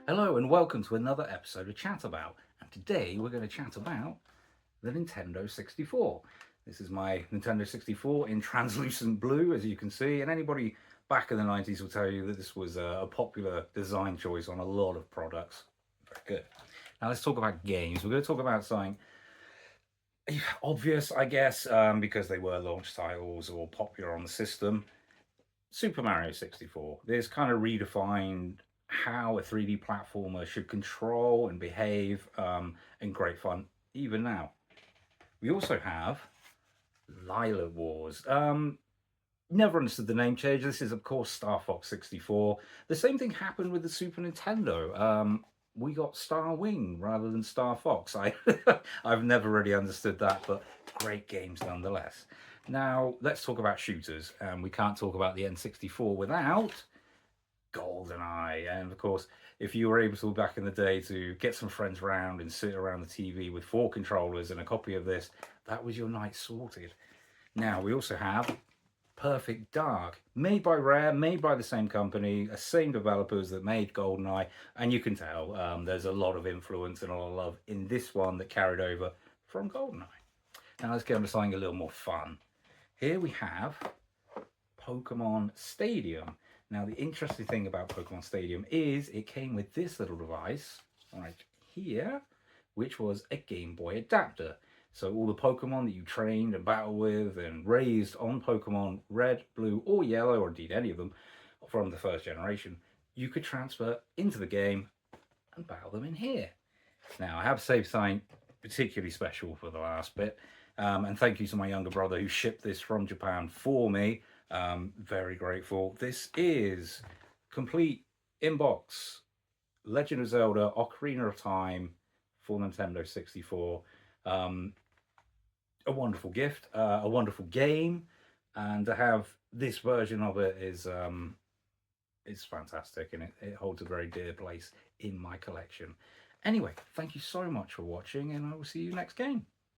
Hello and welcome to another episode of Chat About. And today we're going to chat about the Nintendo 64. This is my Nintendo 64 in translucent blue, as you can see. And anybody back in the 90s will tell you that this was a popular design choice on a lot of products. Very good. Now let's talk about games. We're going to talk about something obvious, I guess, because they were launch titles or popular on the system. Super Mario 64. This kind of redefined how a 3D platformer should control and behave, and great fun even now. We also have Lila Wars. Never understood the name change. This is, of course, Star Fox 64. The same thing happened with the Super Nintendo. We got Star Wing rather than Star Fox. I've never really understood that, but great games nonetheless. Now, let's talk about shooters. We can't talk about the N64 without GoldenEye. And of course, if you were able to, back in the day, to get some friends around and sit around the TV with 4 controllers and a copy of this, that was your night sorted. Now, we also have Perfect Dark, made by Rare, made by the same company, the same developers that made GoldenEye, and you can tell there's a lot of influence and a lot of love in this one that carried over from GoldenEye. Now let's get on to something a little more fun. Here we have Pokemon Stadium. Now the interesting thing about Pokemon Stadium is it came with this little device right here, which was a Game Boy adapter. So all the Pokemon that you trained and battled with and raised on Pokemon Red, Blue, or Yellow, or indeed any of them from the first generation, you could transfer into the game and battle them in here. Now, I have saved something particularly special for the last bit, and thank you to my younger brother who shipped this from Japan for me. Very grateful. This is complete inbox Legend of Zelda Ocarina of Time for Nintendo 64. A wonderful gift, a wonderful game, and to have this version of it is fantastic, and it holds a very dear place in my collection. Anyway, thank you so much for watching, and I will see you next game.